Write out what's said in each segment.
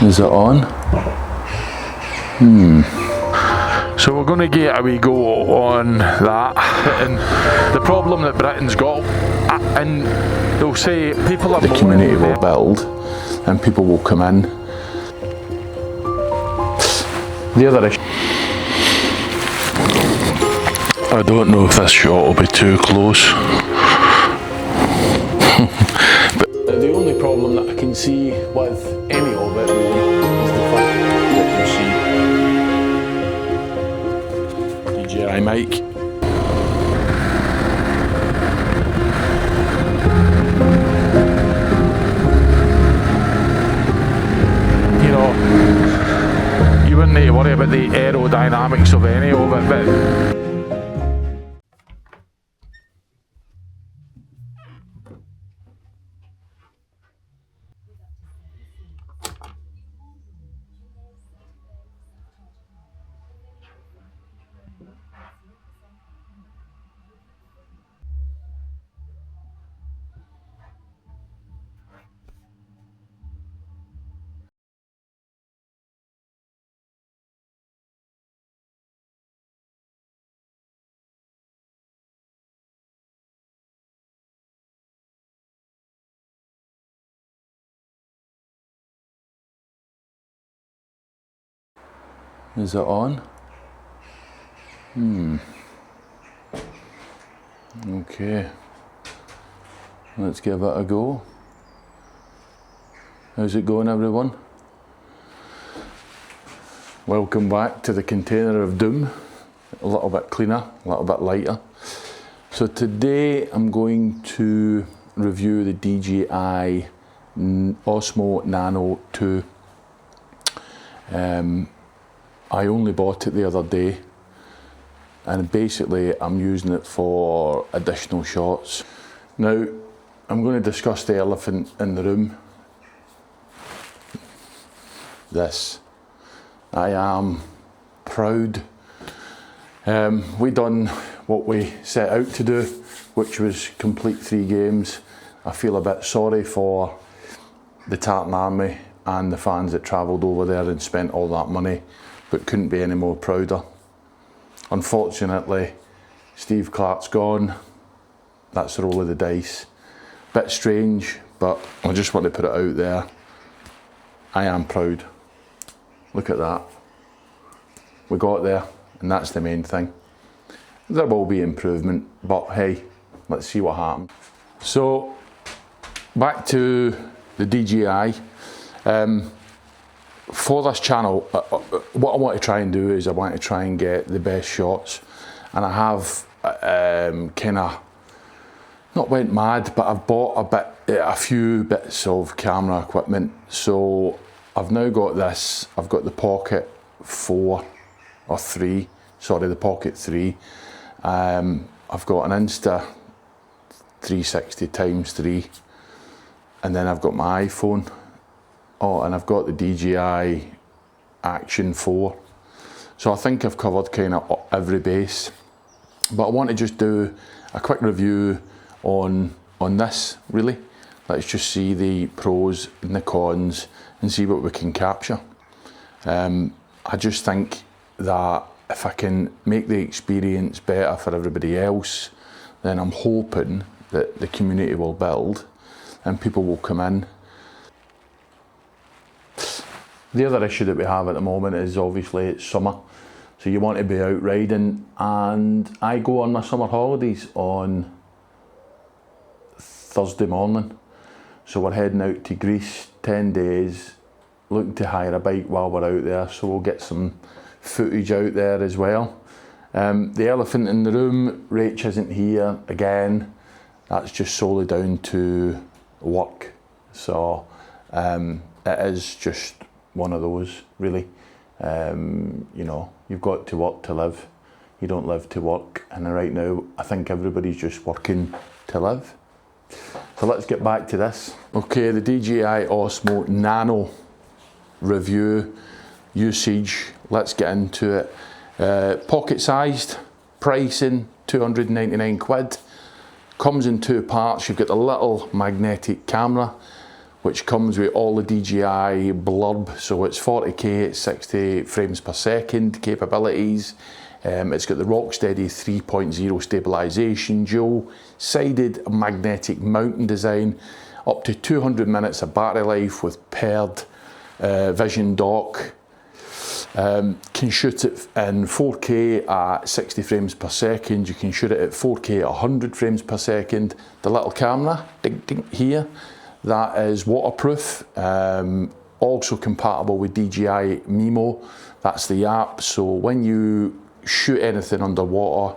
Is it on? So we're going to get a wee go on that. And the problem that Britain's got, and they'll say people are the community will build and people will come in. The other issue, I don't know if this shot will be too close. but the only problem that I can see with any of it really is the fact that you see DJI mic. You know, you wouldn't need to worry about the aerodynamics of any of it, but Is it on? Okay. Let's give it a go. How's it going, everyone? Welcome back to the container of doom. A little bit cleaner, a little bit lighter. So today I'm going to review the DJI Osmo Nano 2. I only bought it the other day, and basically I'm using it for additional shots. Now, I'm going to discuss the elephant in the room. This. I am proud. We done what we set out to do, which was complete 3 games. I feel a bit sorry for the Tartan Army and the fans that travelled over there and spent all that money, but couldn't be any more prouder. Unfortunately, Steve Clark's gone. That's the roll of the dice. Bit strange, but I just want to put it out there. I am proud. Look at that. We got there, and that's the main thing. There will be improvement, but hey, let's see what happens. So, back to the DJI. For this channel, what I want to try and do is I want to try and get the best shots, and I have kind of not went mad, but I've bought a few bits of camera equipment. So I've now got this. I've got the Pocket 4 or 3. Sorry, the Pocket 3. I've got an Insta 360 x3, and then I've got my iPhone. Oh, and I've got the DJI Action 4. So I think I've covered kind of every base. But I want to just do a quick review on this, really. Let's just see the pros and the cons and see what we can capture. I just think that if I can make the experience better for everybody else, then I'm hoping that the community will build and people will come in. The other issue that we have at the moment is obviously it's summer, so you want to be out riding, and I go on my summer holidays on Thursday morning. So we're heading out to Greece, 10 days, looking to hire a bike while we're out there, so we'll get some footage out there as well. The elephant in the room, Rach isn't here again. That's just solely down to work. So it is just one of those, really. You know, you've got to work to live. You don't live to work. And right now, I think everybody's just working to live. So let's get back to this. Okay, the DJI Osmo Nano review, usage, let's get into it. Pocket sized, pricing, 299 quid. Comes in 2 parts. You've got the little magnetic camera, which comes with all the DJI blurb. So it's 40k at 60 frames per second capabilities. It's got the Rocksteady 3.0 stabilisation, dual-sided magnetic mounting design, up to 200 minutes of battery life with paired vision dock. Can shoot it in 4K at 60 frames per second. You can shoot it at 4K at 100 frames per second. The little camera, ding, ding, here, that is waterproof. Also compatible with DJI Mimo. That's the app. So when you shoot anything underwater,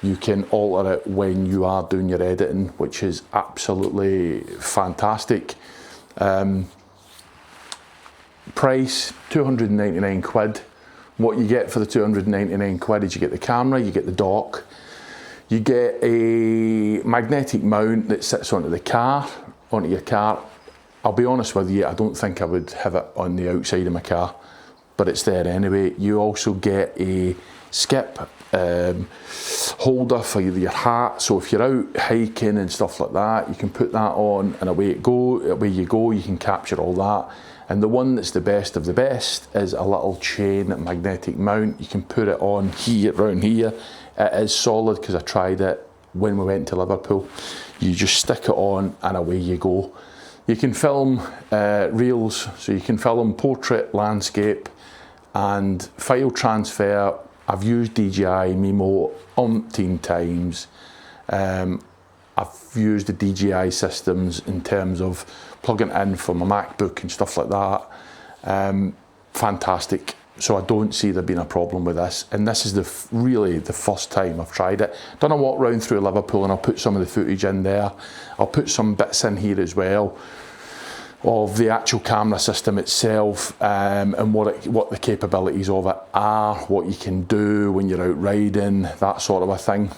you can alter it when you are doing your editing, which is absolutely fantastic. Price, 299 quid. What you get for the 299 quid is you get the camera, you get the dock, you get a magnetic mount that sits onto your car. I'll be honest with you, I don't think I would have it on the outside of my car, but it's there anyway. You also get a skip holder for your hat, so if you're out hiking and stuff like that, you can put that on and away you go, you can capture all that. And the one that's the best of the best is a little chain magnetic mount. You can put it on here, around here. It is solid because I tried it when we went to Liverpool. You just stick it on and away you go. You can film reels, so you can film portrait, landscape, and file transfer. I've used DJI Mimo umpteen times. I've used the DJI systems in terms of plugging in for my MacBook and stuff like that. Fantastic. So I don't see there being a problem with this. And this is really the first time I've tried it. Done a walk round through Liverpool, and I'll put some of the footage in there. I'll put some bits in here as well of the actual camera system itself, and what the capabilities of it are, what you can do when you're out riding, that sort of a thing.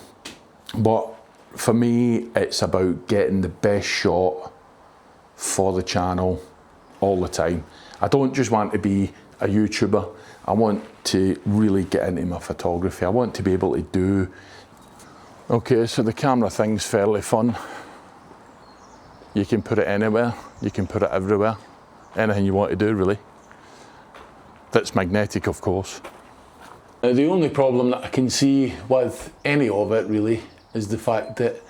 But for me, it's about getting the best shot for the channel all the time. I don't just want to be a YouTuber. I want to really get into my photography. I want to be able to do. Okay, so the camera thing's fairly fun. You can put it anywhere, you can put it everywhere, anything you want to do really. That's magnetic, of course. Now, the only problem that I can see with any of it really is the fact that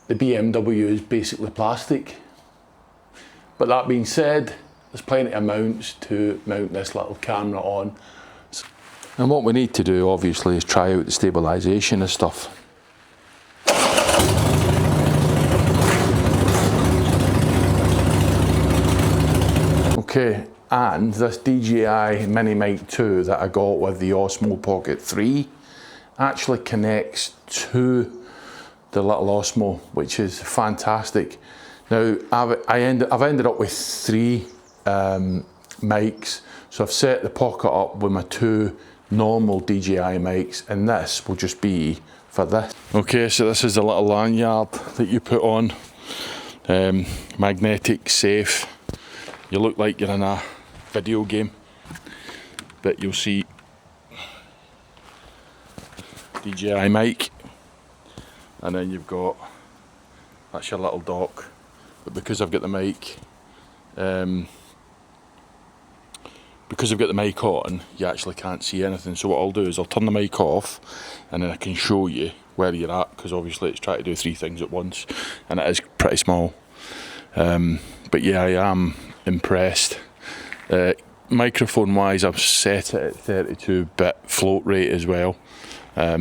the BMW is basically plastic. But that being said, there's plenty of mounts to mount this little camera on. And what we need to do obviously is try out the stabilisation and stuff. Okay, and this DJI Mini Mic 2 that I got with the Osmo Pocket 3 actually connects to the little Osmo, which is fantastic. Now, I've ended up with 3 mics, so I've set the Pocket up with my 2 normal DJI mics, and this will just be for this. Okay, so this is the little lanyard that you put on, magnetic, safe. You look like you're in a video game, but you'll see DJI mic, and then you've got, that's your little dock. But because I've got the mic, on, you actually can't see anything. So what I'll do is I'll turn the mic off, and then I can show you where you're at, because obviously it's trying to do 3 things at once, and it is pretty small. But yeah, I am impressed. Microphone wise, I've set it at 32-bit float rate as well.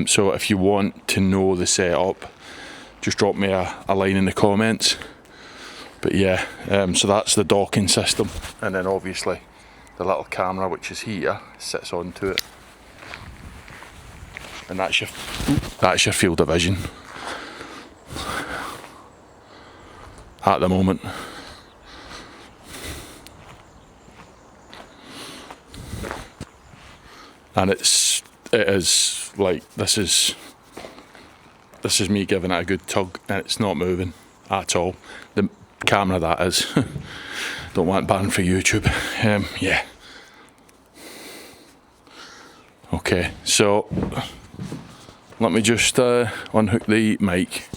So if you want to know the setup, just drop me a line in the comments. But yeah, so that's the docking system, and then obviously the little camera, which is here, sits onto it, and that's your field of vision at the moment. And it is like, this is me giving it a good tug, and it's not moving at all. The camera, that is. Don't want banned for YouTube. Yeah. Okay, so let me just unhook the mic.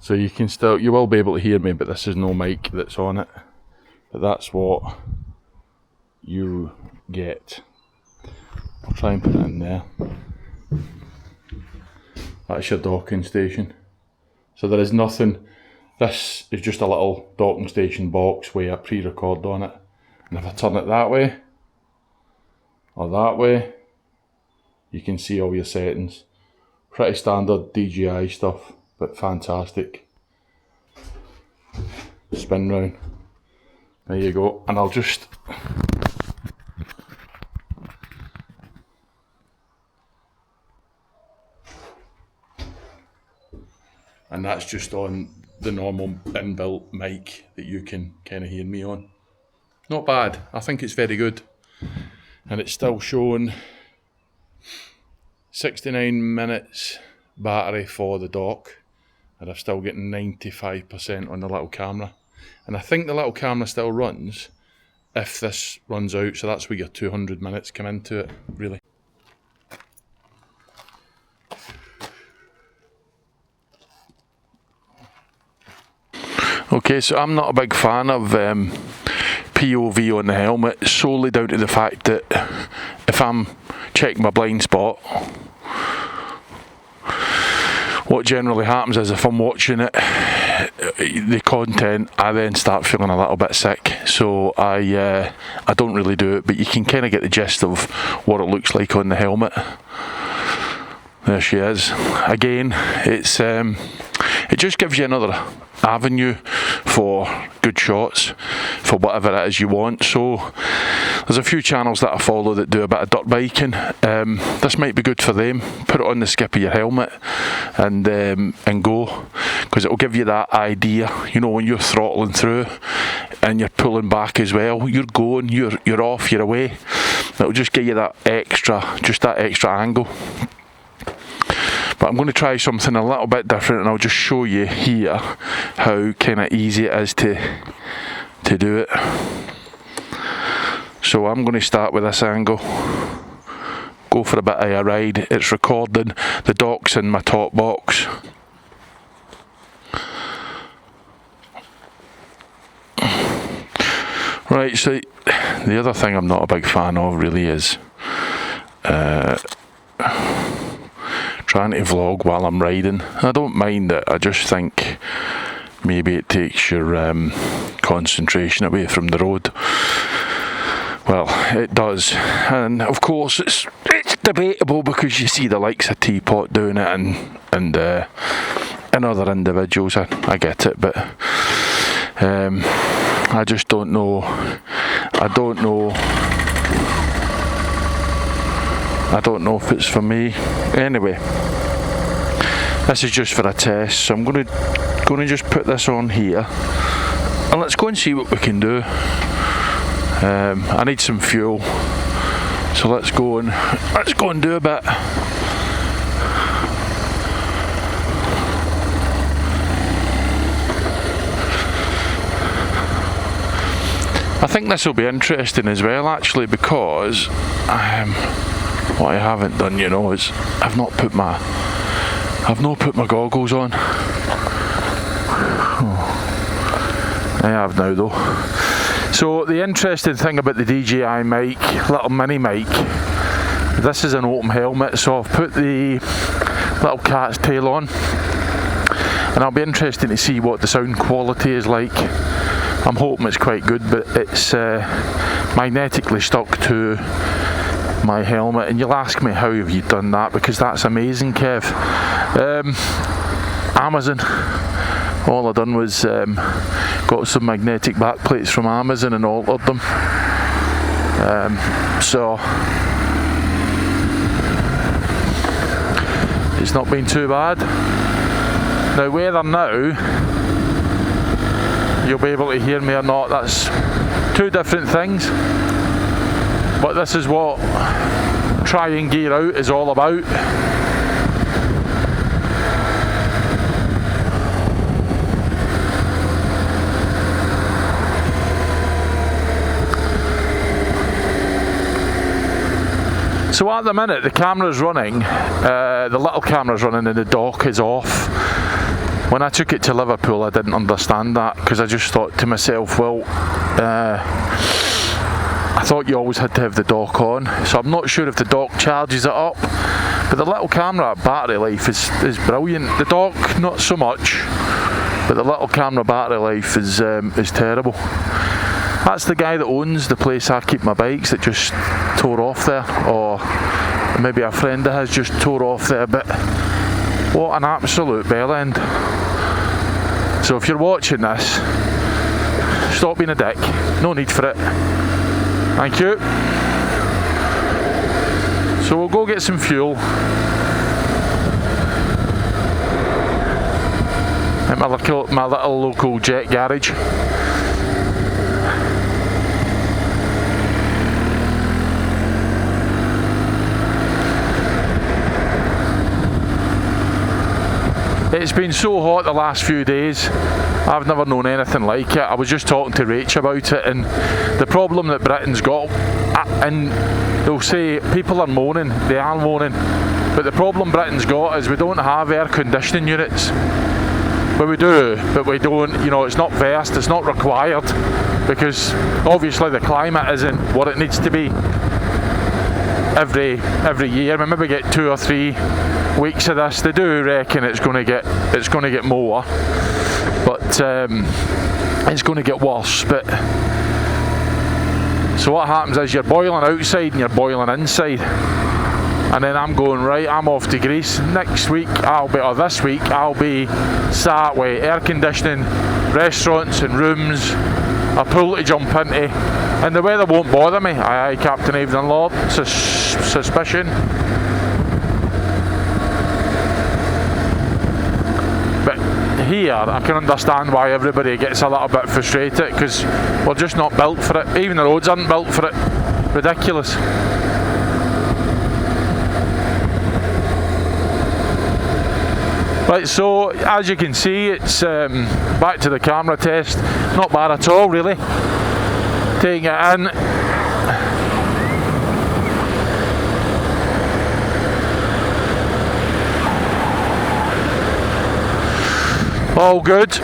So you can still, you will be able to hear me, but this is no mic that's on it. But that's what you get. I'll try and put it in there. That's your docking station. So there is nothing, this is just a little docking station box with a pre-record on it. And if I turn it that way, or that way, you can see all your settings. Pretty standard DJI stuff, but fantastic. Spin round. There you go. And I'll just... And that's just on the normal inbuilt mic that you can kind of hear me on. Not bad. I think it's very good. And it's still showing 69 minutes battery for the dock. And I've still getting 95% on the little camera. And I think the little camera still runs if this runs out. So that's where your 200 minutes come into it, really. Okay, so I'm not a big fan of POV on the helmet, solely down to the fact that if I'm checking my blind spot, what generally happens is if I'm watching it, the content, I then start feeling a little bit sick. So I don't really do it, but you can kind of get the gist of what it looks like on the helmet. There she is. Again, it's it just gives you another avenue for good shots for whatever it is you want. So there's a few channels that I follow that do a bit of dirt biking. This might be good for them. Put it on the skip of your helmet and go, because it will give you that idea, you know, when you're throttling through and you're pulling back as well, you're going, you're off, you're away. It'll just give you that extra angle. But I'm going to try something a little bit different, and I'll just show you here how kind of easy it is to do it. So I'm going to start with this angle, go for a bit of a ride. It's recording the docks in my top box. Right, so the other thing I'm not a big fan of really is trying to vlog while I'm riding. I don't mind it, I just think maybe it takes your concentration away from the road. Well, it does, and of course it's debatable because you see the likes of Teapot doing it and other individuals. I get it, but I just don't know. I don't know if it's for me. Anyway, this is just for a test, so I'm going to just put this on here, and let's go and see what we can do. I need some fuel, so let's go and do a bit. I think this will be interesting as well, actually, because what I haven't done, you know, is I've not put my goggles on. I have now though. So the interesting thing about the DJI mic, little mini mic, this is an open helmet, so I've put the little cat's tail on, and I'll be interested to see what the sound quality is like. I'm hoping it's quite good, but it's magnetically stuck to my helmet, and you'll ask me how have you done that, because that's amazing, Kev. Amazon. All I done was got some magnetic backplates from Amazon and altered them. So it's not been too bad. Now whether now you'll be able to hear me or not, that's two different things. But this is what trying gear out is all about. So at the minute the camera's running, the little camera's running and the dock is off. when I took it to Liverpool, I didn't understand that, because I just thought to myself, well, I thought you always had to have the dock on, so I'm not sure if the dock charges it up. But the little camera battery life is brilliant. The dock, not so much, but the little camera battery life is terrible. That's the guy that owns the place I keep my bikes that just tore off there, or maybe a friend of his just tore off there. But what an absolute bell end. So if you're watching this, stop being a dick. No need for it. Thank you. So we'll go get some fuel at my little local jet garage. It's been so hot the last few days, I've never known anything like it. I was just talking to Rach about it, and the problem that Britain's got, and they'll say people are moaning, they are moaning, but the problem Britain's got is we don't have air conditioning units. Well, we do, but we don't, you know, it's not versed, it's not required, because obviously the climate isn't what it needs to be every year. We maybe get 2 or 3 weeks of this. They do reckon it's going to get more, but it's going to get worse. But so what happens is you're boiling outside and you're boiling inside, and then I'm going, right, I'm off to Greece next week. This week I'll be sat with air conditioning, restaurants and rooms, a pool to jump into, and the weather won't bother me. Aye, Captain Evening Lord. Suspicion. But here, I can understand why everybody gets a little bit frustrated, because we're just not built for it. Even the roads aren't built for it. Ridiculous. Right, so as you can see, it's back to the camera test. Not bad at all, really. Taking it in. All good.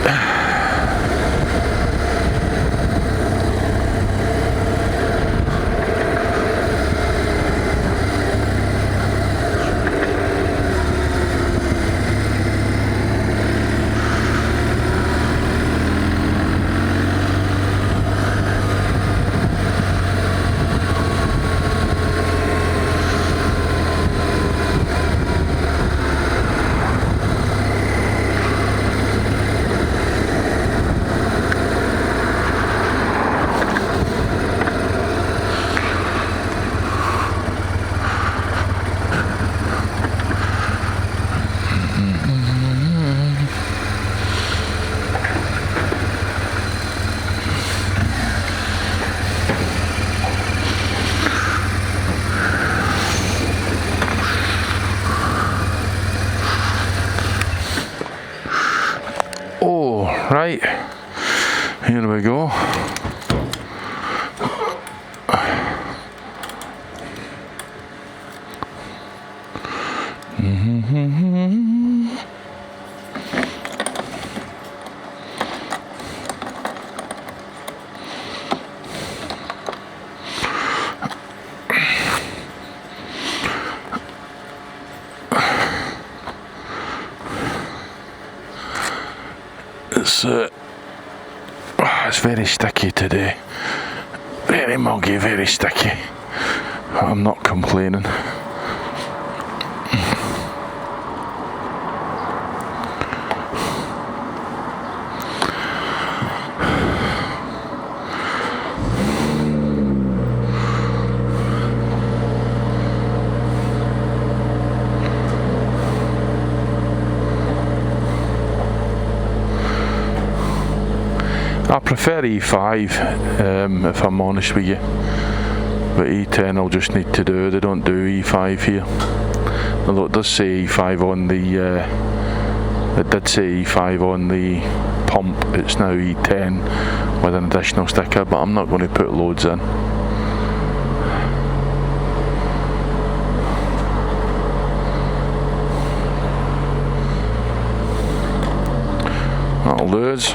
Oh, right, here we go. It's very sticky today, very muggy, very sticky. I'm not complaining. I prefer E5 if I'm honest with you, but E10 I'll just need to do. They don't do E5 here, although it does say E5 on the it did say E5 on the pump. It's now E10 with an additional sticker, but I'm not going to put loads in. That'll do us.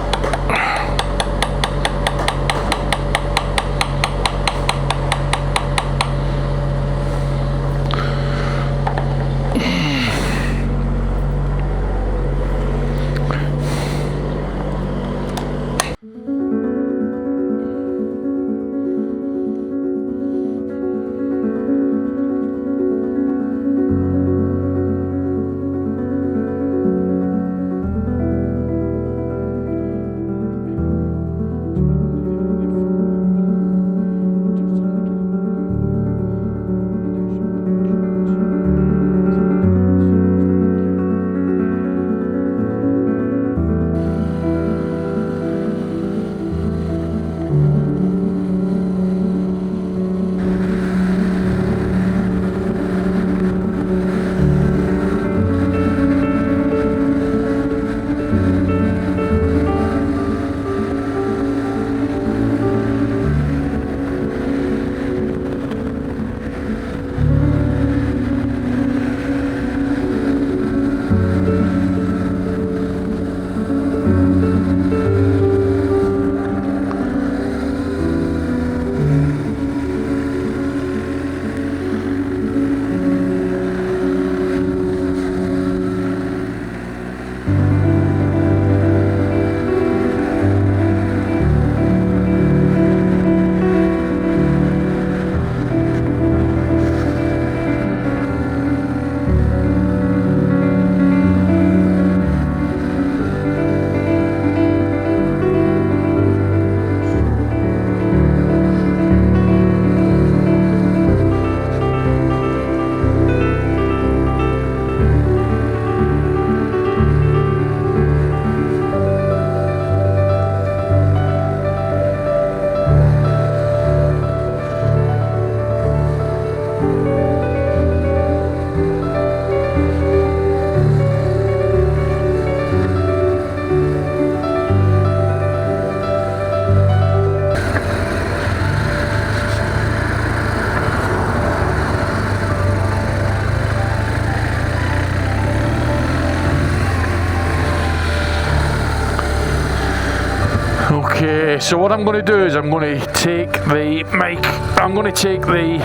Okay, so what I'm going to do is I'm going to take the mic, I'm going to take the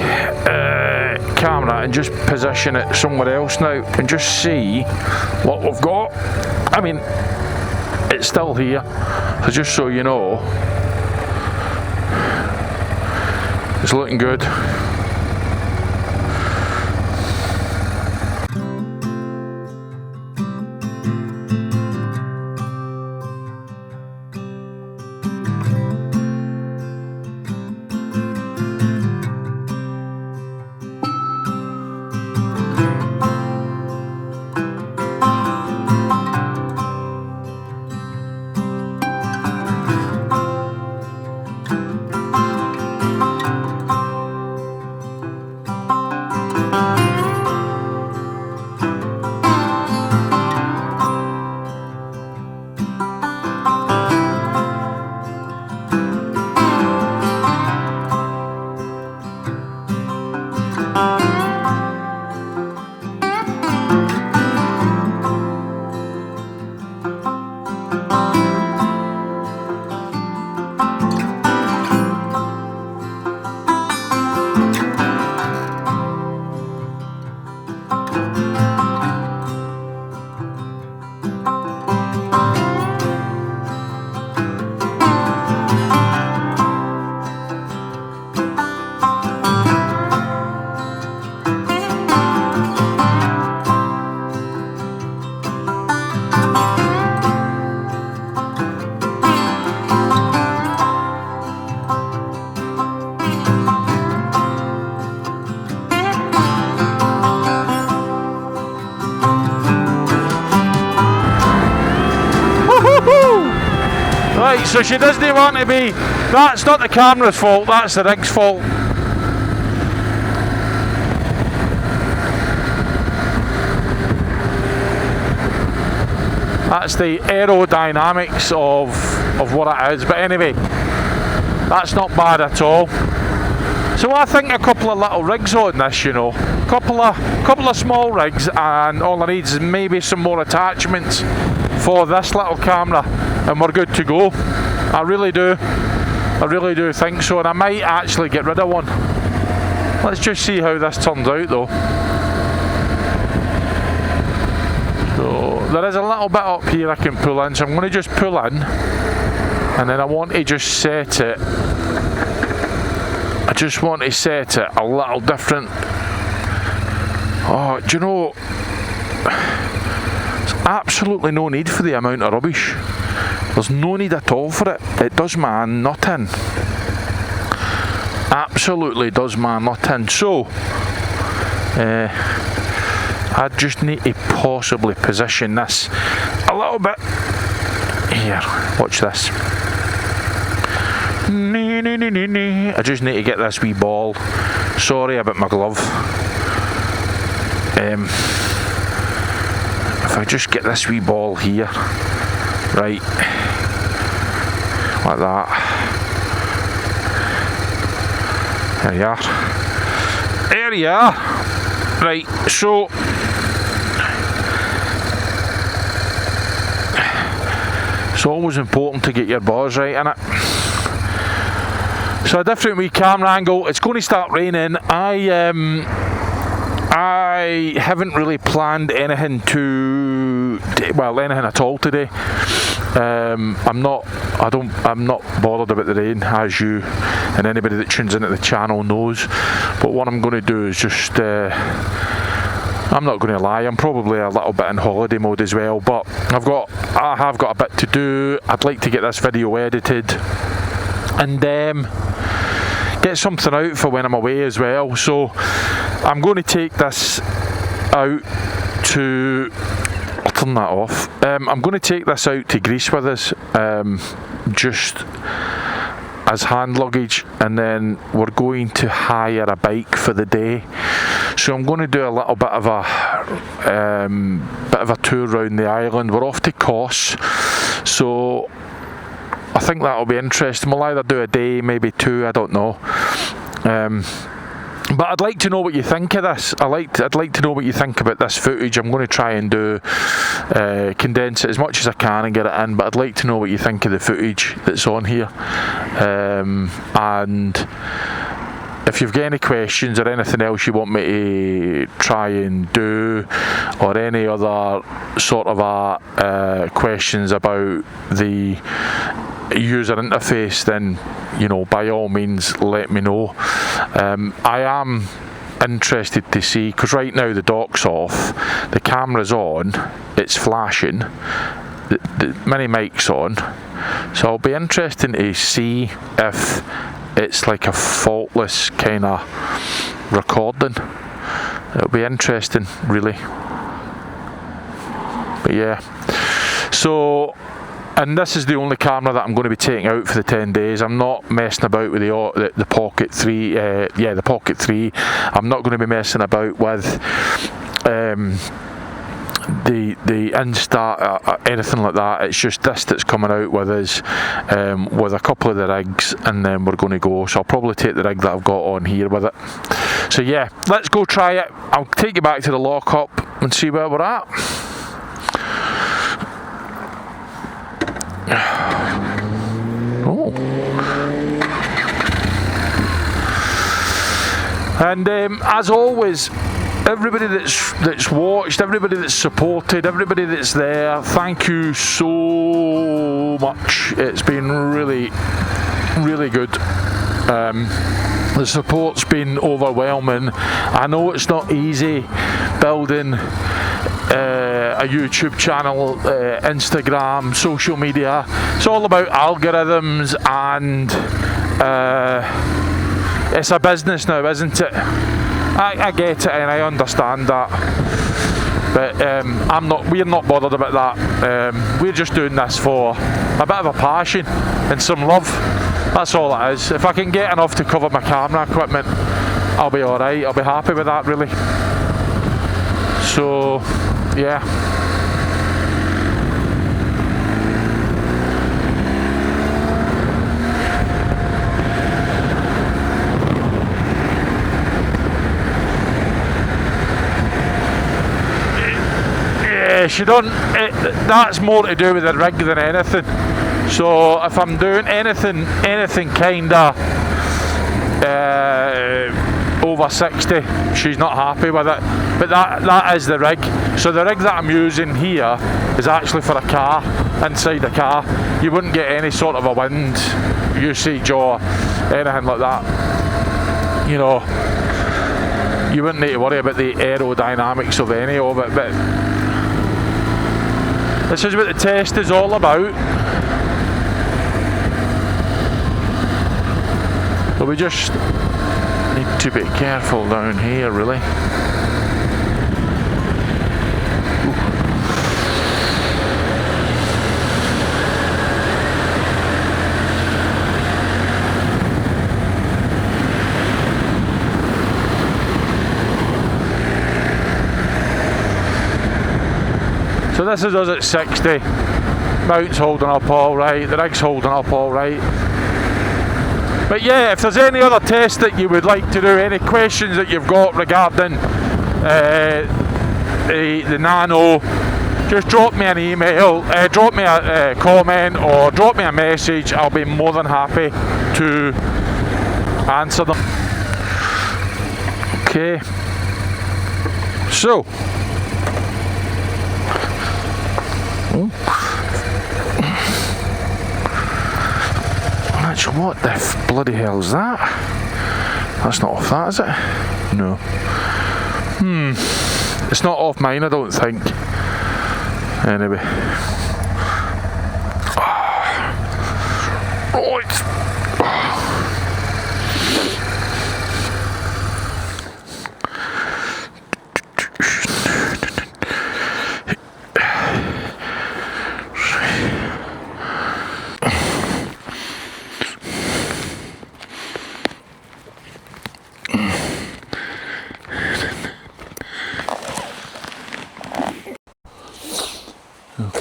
camera and just position it somewhere else now and just see what we've got. I mean, it's still here, so just so you know, it's looking good. Right, so she doesn't want to be, that's not the camera's fault, that's the rig's fault. That's the aerodynamics of what it is, but anyway, that's not bad at all. So I think a couple of little rigs on this, you know, a couple of small rigs, and all I need is maybe some more attachments for this little camera, and we're good to go. I really do think so, and I might actually get rid of one. Let's just see how this turns out though. So there is a little bit up here I can pull in, so I'm going to just pull in, and then I want to just set it. I just want to set it a little different. Oh, do you know, there's absolutely no need for the amount of rubbish. There's no need at all for it. It does my nut in. Absolutely does my nut in. So, I just need to possibly position this a little bit. Here, watch this. I just need to get this wee ball. Sorry about my glove. If I just get this wee ball here, right, like that. There you are. There you are. Right, so it's always important to get your balls right in it. So a different wee camera angle. It's going to start raining. I haven't really planned anything anything at all today. I'm not bothered about the rain, as you and anybody that tunes into the channel knows. But what I'm going to do is just, I'm not going to lie, I'm probably a little bit in holiday mode as well. But I have got a bit to do. I'd like to get this video edited and get something out for when I'm away as well. So I'm going to take this out to, I'll turn that off. I'm going to take this out to Greece with us, just as hand luggage, and then we're going to hire a bike for the day. So I'm going to do a little bit of a tour around the island. We're off to Kos, so I think that'll be interesting. We'll either do a day, maybe two, I don't know. But I'd like to know what you think of this. I'd like to know what you think about this footage. I'm going to try and condense it as much as I can and get it in, but I'd like to know what you think of the footage that's on here. And if you've got any questions or anything else you want me to try and do, or any other sort of questions about the user interface, then by all means let me know. I am interested to see, because right now the dock's off, the camera's on, it's flashing, the mini mic's on, so I'll be interested to see if it's like a faultless kind of recording. It'll be interesting, really. But yeah, so, and this is the only camera that I'm going to be taking out for the 10 days. I'm not messing about with the Pocket 3. The Pocket 3. I'm not going to be messing about with the Insta, anything like that. It's just this that's coming out with us, with a couple of the rigs, and then we're going to go. So I'll probably take the rig that I've got on here with it. So yeah, let's go try it. I'll take you back to the lockup and see where we're at. Oh. And as always, everybody that's watched, everybody that's supported, everybody that's there, thank you so much. It's been really, really good. The support's been overwhelming. I know it's not easy building a YouTube channel, Instagram, social media. It's all about algorithms, and it's a business now, isn't it? I get it and I understand that, but we're not bothered about that. We're just doing this for a bit of a passion and some love. That's all it is. If I can get enough to cover my camera equipment, I'll be alright. I'll be happy with that, really. So yeah. Yes, you don't. That's more to do with the rig than anything. So if I'm doing anything kinda over 60, she's not happy with it. But that is the rig. So the rig that I'm using here is actually for a car, inside the car. You wouldn't get any sort of a wind usage or anything like that. You know, you wouldn't need to worry about the aerodynamics of any of it. But this is what the test is all about. So we just need to be careful down here, really. So this is us at 60. Mount's holding up all right, the rig's holding up all right. But yeah, if there's any other tests that you would like to do, any questions that you've got regarding the Nano, just drop me an email, drop me a comment, or drop me a message. I'll be more than happy to answer them. Okay, so what the bloody hell is that? That's not off that, is it? No. It's not off mine, I don't think. Anyway. Right.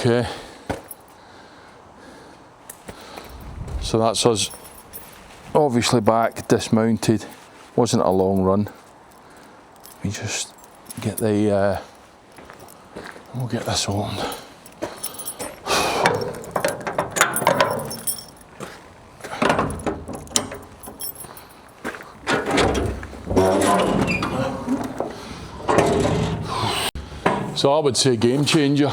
Okay, so that's us obviously back dismounted. Wasn't a long run. We just get the we'll get this on. So I would say game changer.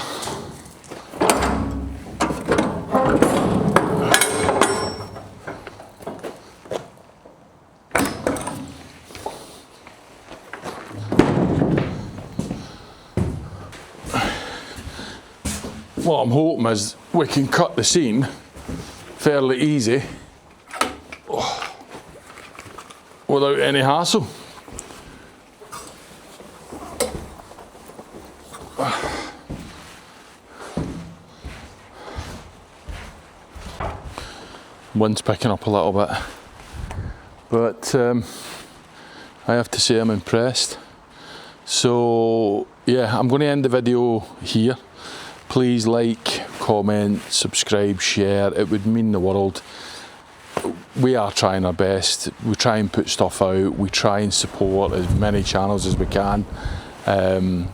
What I'm hoping is we can cut the seam fairly easy without any hassle. Wind's picking up a little bit, but I have to say I'm impressed. So yeah, I'm going to end the video here. Please like, comment, subscribe, share. It would mean the world. We are trying our best. We try and put stuff out. We try and support as many channels as we can. Our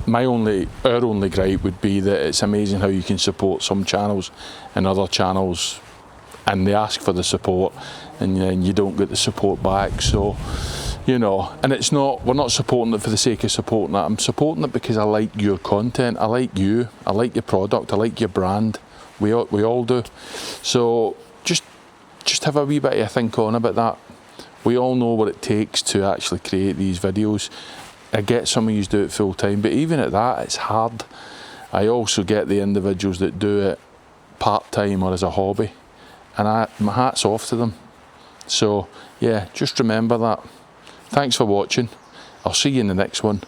only gripe would be that it's amazing how you can support some channels and other channels, and they ask for the support and then you don't get the support back. So, you know, and it's not, we're not supporting it for the sake of supporting it. I'm supporting it because I like your content, I like you, I like your product, I like your brand. We all do. So just have a wee bit of a think on about that. We all know what it takes to actually create these videos. I get some of you do it full time, but even at that, it's hard. I also get the individuals that do it part time or as a hobby, and my hat's off to them. So yeah, just remember that. Thanks for watching. I'll see you in the next one.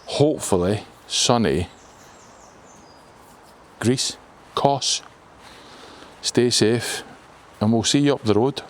Hopefully sunny Greece, Kos. Stay safe and we'll see you up the road.